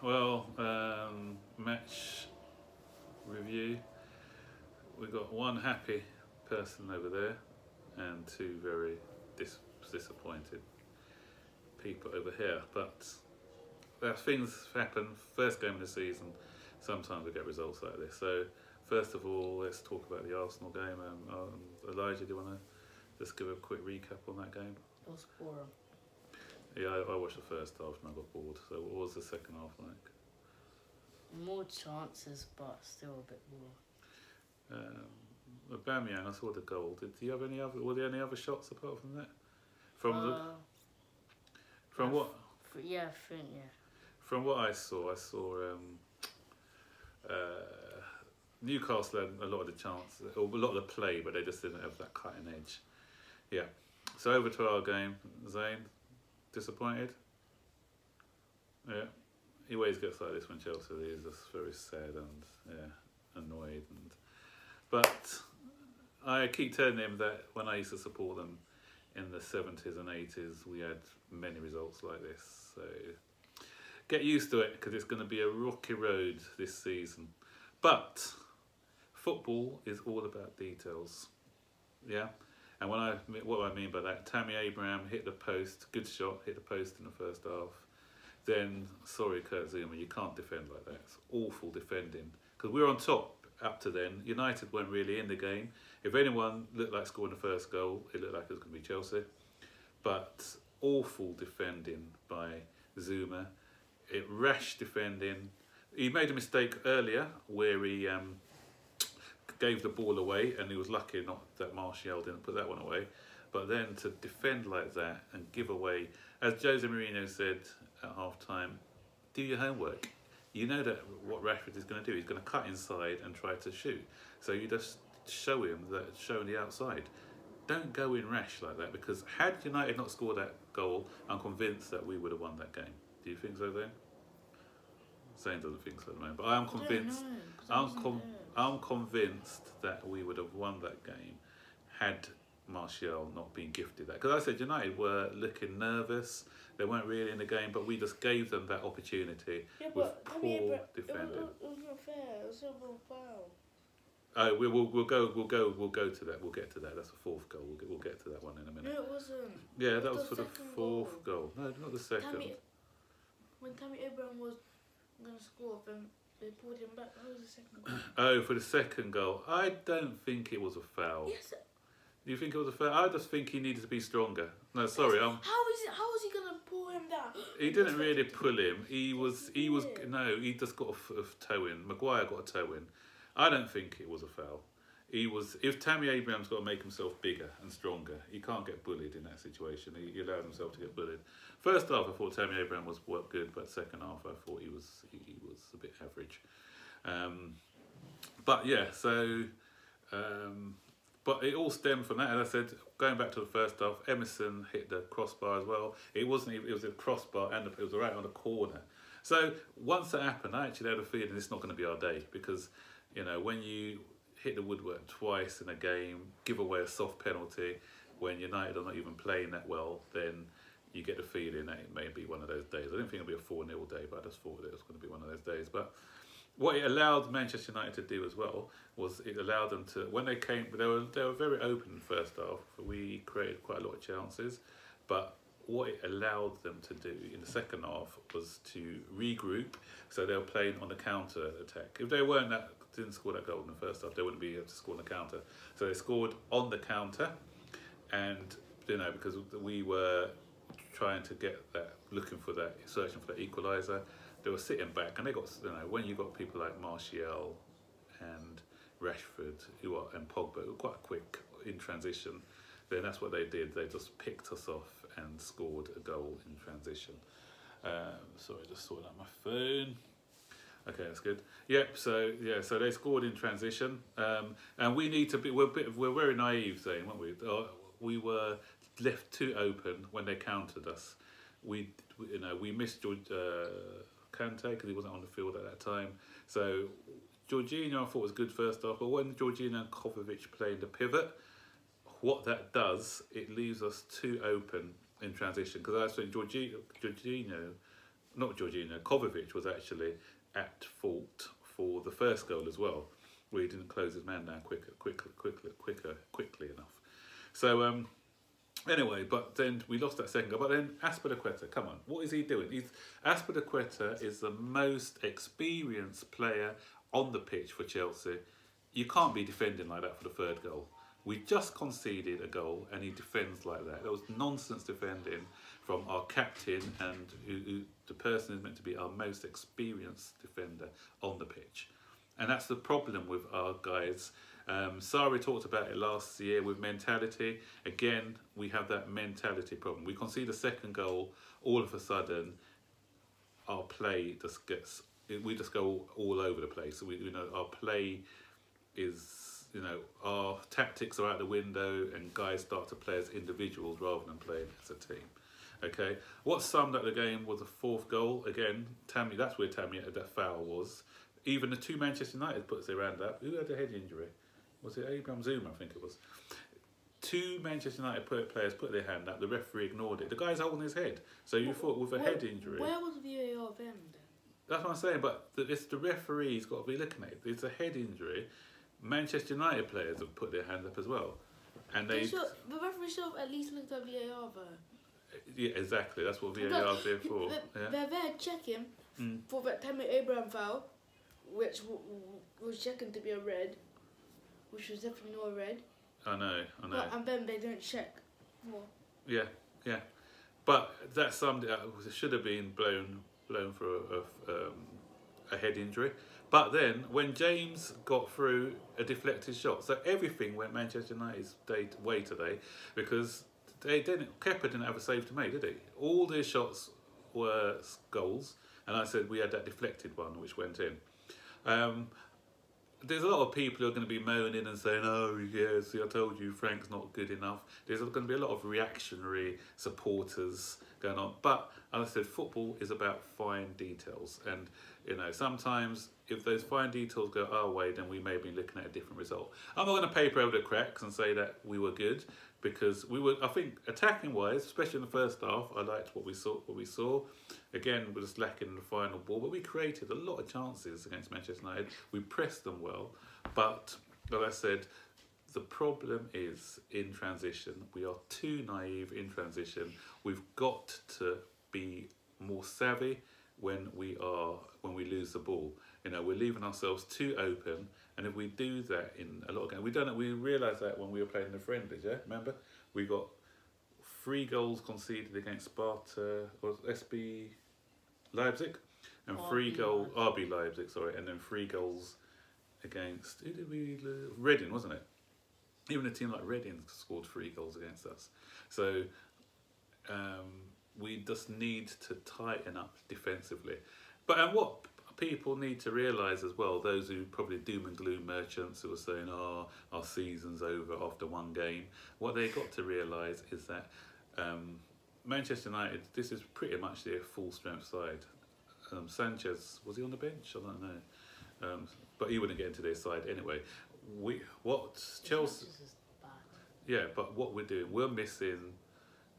Well, match review. We've got one happy person over there and two very disappointed people over here. But things happen. First game of the season, sometimes we get results like this. So, first of all, let's talk about the Arsenal game. Elijah, do you want to just give a quick recap on that game? It was boring. Yeah, I watched the first half and I got bored. So, what was the second half like? More chances, but still a bit more. Aubameyang, I saw the goal. Did you have any other? Were there any other shots apart from that? From what? Yeah, I think yeah. From what I saw Newcastle had a lot of the chance, or a lot of the play, but they just didn't have that cutting edge. Yeah. So over to our game, Zane. Disappointed? Yeah. He always gets like this when Chelsea is just very sad and annoyed. But I keep telling him that when I used to support them in the 70s and 80s, we had many results like this. So get used to it because it's going to be a rocky road this season. But football is all about details. Yeah? And what I mean by that, Tammy Abraham hit the post, good shot, hit the post in the first half. Then, sorry, Kurt Zuma, you can't defend like that. It's awful defending. Because we were on top up to then. United weren't really in the game. If anyone looked like scoring the first goal, it looked like it was going to be Chelsea. But awful defending by Zuma. Rash defending. He made a mistake earlier where he gave the ball away, and he was lucky not that Martial didn't put that one away. But then to defend like that and give away, as Jose Mourinho said at half time, do your homework. You know that what Rashford is going to do. He's going to cut inside and try to shoot. So you just show him the outside. Don't go in rash like that, because had United not scored that goal, I'm convinced that we would have won that game. Do you think so then? Zane doesn't think so at the moment, but I am convinced. I'm convinced that we would have won that game had Martial not been gifted that. Because I said United were looking nervous. They weren't really in the game, but we just gave them that opportunity with poor defending. It was not fair. It was a foul. Oh, we'll go to that. We'll get to that. That's the fourth goal. We'll get to that one in a minute. No, it wasn't. Yeah, that was for the fourth goal. No, not the second. When Tammy Abraham was going to score, then they pulled him back. That was the second goal. Oh, for the second goal. I don't think it was a foul. Yes. Do you think it was a foul? I just think he needed to be stronger. No, sorry. How is he going to pull him down? He didn't really pull him. He just got a toe in. Maguire got a toe in. I don't think it was a foul. If Tammy Abraham's got to make himself bigger and stronger, he can't get bullied in that situation. He allowed himself to get bullied. First half, I thought Tammy Abraham was good, but second half, I thought he was a bit average. But yeah, so. But it all stemmed from that. As I said, going back to the first half, Emerson hit the crossbar as well. It was a crossbar and it was right on the corner. So once that happened, I actually had a feeling it's not going to be our day, because, you know, when you hit the woodwork twice in a game, give away a soft penalty when United are not even playing that well, then you get the feeling that it may be one of those days. I didn't think it'd be a 4-0 day, but I just thought that it was going to be one of those days. But what it allowed Manchester United to do as well was it allowed them to, when they came, they were very open in the first half. We created quite a lot of chances, but what it allowed them to do in the second half was to regroup. So they were playing on the counter attack. If they didn't score that goal in the first half, they wouldn't be able to score on the counter. So they scored on the counter, and because we were trying to get that, looking for that, searching for that equaliser. They were sitting back, and they got, when you got people like Martial and Rashford and Pogba, who were quite quick in transition, then that's what they did. They just picked us off and scored a goal in transition. Sorry, just sorting out my phone. Okay, that's good. Yep. So they scored in transition, and we need to be. We're very naive, Zane, weren't we? We were left too open when they countered us. We missed Kante because he wasn't on the field at that time. So Jorginho I thought was good first half, but when Jorginho and Kovacic playing the pivot, what that does, it leaves us too open in transition. Because I think Jorginho not Jorginho, Kovacic was actually at fault for the first goal as well, where he didn't close his man down quickly enough. So anyway, but then we lost that second goal. But then Azpilicueta, come on, what is he doing? Azpilicueta is the most experienced player on the pitch for Chelsea. You can't be defending like that for the third goal. We just conceded a goal and he defends like that. That was nonsense defending from our captain and who the person who's meant to be our most experienced defender on the pitch. And that's the problem with our guys. Sarri talked about it last year with mentality. Again, we have that mentality problem. We concede a second goal, all of a sudden, our play just gets, we just go all over the place. Our play is, our tactics are out the window and guys start to play as individuals rather than playing as a team. Okay, what summed up the game was the fourth goal. Again, Tammy, that's where Tammy, that foul was. Even the two Manchester United puts their hand up. Who had a head injury? Was it Abraham Zuma? I think it was. Two Manchester United players put their hand up. The referee ignored it. The guy's holding his head. So you thought with a head injury. Where was the VAR then? That's what I'm saying. But it's the referee's got to be looking at it. It's a head injury. Manchester United players have put their hand up as well, and the referee should have at least looked at VAR though. Yeah, exactly. That's what VAR is there for. They're there checking for that Tammy Abraham foul, which was checking to be a red, which was definitely not a red. I know. And then they don't check more. Yeah. But that summed it up. It should have been blown for a head injury. But then when James got through a deflected shot, so everything went Manchester United's way today, because Kepa didn't have a save to make, did he? All their shots were goals, and I said we had that deflected one which went in. There's a lot of people who are going to be moaning and saying, oh yeah, see, I told you Frank's not good enough. There's going to be a lot of reactionary supporters going on, but as I said, football is about fine details, and sometimes if those fine details go our way, then we may be looking at a different result. I'm not going to paper over the cracks and say that we were good, because we were, I think, attacking wise, especially in the first half, I liked what we saw. Again, we're just lacking in the final ball, but we created a lot of chances against Manchester United. We pressed them well, but like I said, the problem is in transition. We are too naive in transition. We've got to be more savvy when we lose the ball. We're leaving ourselves too open, and if we do that in a lot of games, we realised that when we were playing the friendlies. Yeah, remember we got 3 goals conceded against Sparta or SB Leipzig, and RB Leipzig, sorry, and then 3 goals against who did we lose? Reading, wasn't it? Even a team like Reading scored 3 goals against us. So we just need to tighten up defensively. And what people need to realise as well, those who probably doom and gloom merchants who are saying, oh, our season's over after 1 game, what they've got to realise is that Manchester United, this is pretty much their full strength side. Sanchez, was he on the bench? I don't know. But he wouldn't get into their side anyway. Chelsea... Yeah, but what we're doing, we're missing,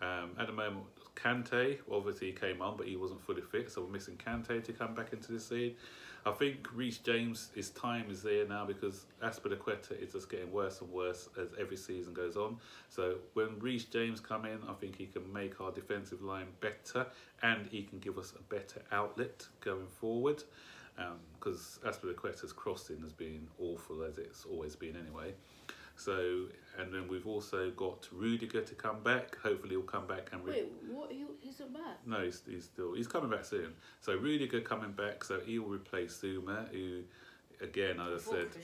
at the moment, Kante, obviously he came on, but he wasn't fully fit, so we're missing Kante to come back into the scene. I think Reece James, his time is there now, because Azpilicueta is just getting worse and worse as every season goes on. So when Reece James come in, I think he can make our defensive line better, and he can give us a better outlet going forward, because Azpilicueta's crossing has been awful, as it's always been anyway. So, and then we've also got Rudiger to come back. Hopefully he'll come back and... Wait, what? He's not back? No, he's coming back soon. So Rudiger coming back, so he will replace Zuma, who, again, as I said...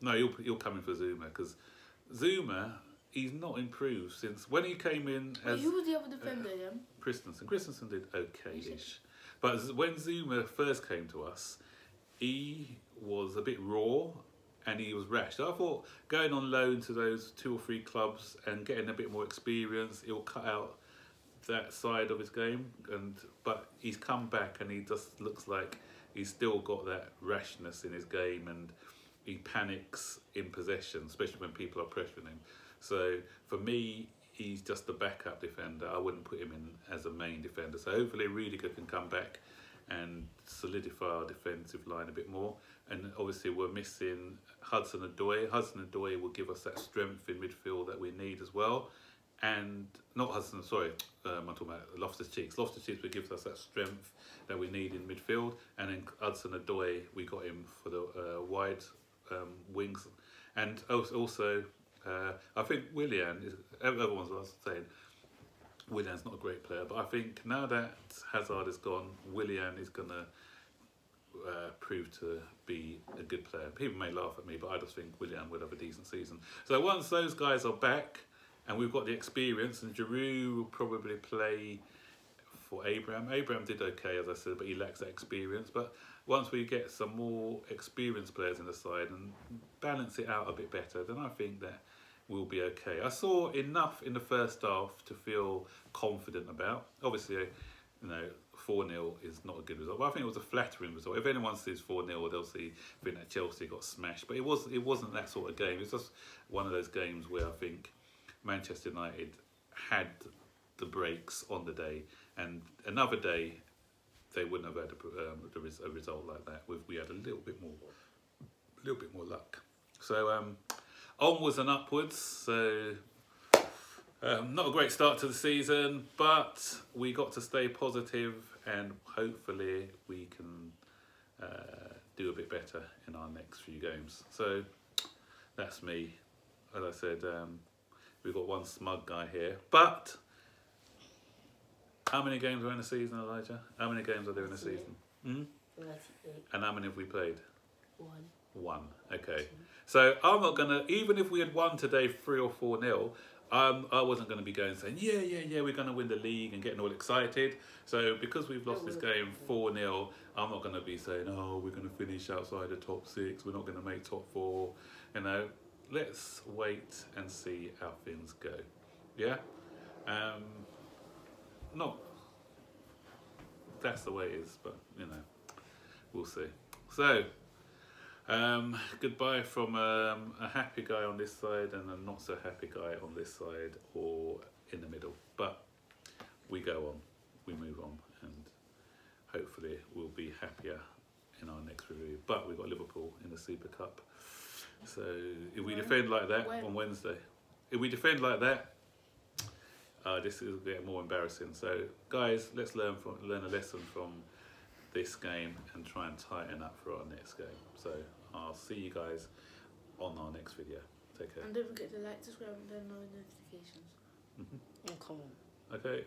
No, he'll come in for Zuma, because Zuma, he's not improved since... When he came in as... Who was the other defender then? Christensen. Christensen did okay-ish. But when Zuma first came to us, he was a bit raw, and he was rash. So I thought going on loan to those 2 or 3 clubs and getting a bit more experience, it'll cut out that side of his game. But he's come back and he just looks like he's still got that rashness in his game, and he panics in possession, especially when people are pressuring him. So for me, he's just a backup defender. I wouldn't put him in as a main defender. So hopefully Rudiger can come back and solidify our defensive line a bit more. And obviously we're missing Hudson-Odoi. Hudson-Odoi will give us that strength in midfield that we need as well. And I'm talking about Loftus-Cheek. Loftus-Cheek will give us that strength that we need in midfield. And then Hudson-Odoi, we got him for the wide wings. And also I think Willian, everyone's saying Willian's not a great player, but I think now that Hazard is gone, Willian is going to prove to be a good player. People may laugh at me, but I just think Willian will have a decent season. So once those guys are back and we've got the experience, and Giroud will probably play for Abraham. Abraham did okay, as I said, but he lacks that experience. But once we get some more experienced players in the side and balance it out a bit better, then I think that we'll be okay. I saw enough in the first half to feel confident about. Obviously, 4-0 is not a good result, but I think it was a flattering result. If anyone sees 4-0, they'll think that Chelsea got smashed. But it wasn't that sort of game. It's just one of those games where I think Manchester United had the breaks on the day, and another day they wouldn't have had a result like that. We had a little bit more luck. So onwards and upwards. So not a great start to the season, but we got to stay positive, and hopefully we can do a bit better in our next few games. So that's me. As I said, we've got one smug guy here, but how many games are in a season, Elijah? How many games are there in a season? And how many have we played? One. Okay. So I'm not gonna, even if we had won today 3 or 4-0, I wasn't going to be going saying, yeah, we're going to win the league and getting all excited. So because we've lost this game 4-0, I'm not going to be saying, oh, we're going to finish outside the top 6. We're not going to make top 4. Let's wait and see how things go. Yeah? That's the way it is, but, we'll see. So, goodbye from a happy guy on this side and a not so happy guy on this side, or in the middle. But we go on, we move on, and hopefully we'll be happier in our next review. But we've got Liverpool in the Super Cup. So if we defend like that on Wednesday, this is getting more embarrassing. So guys, let's learn a lesson from this game and try and tighten up for our next game. So I'll see you guys on our next video. Take care. And don't forget to like, subscribe, and turn on notifications. And comment. Okay.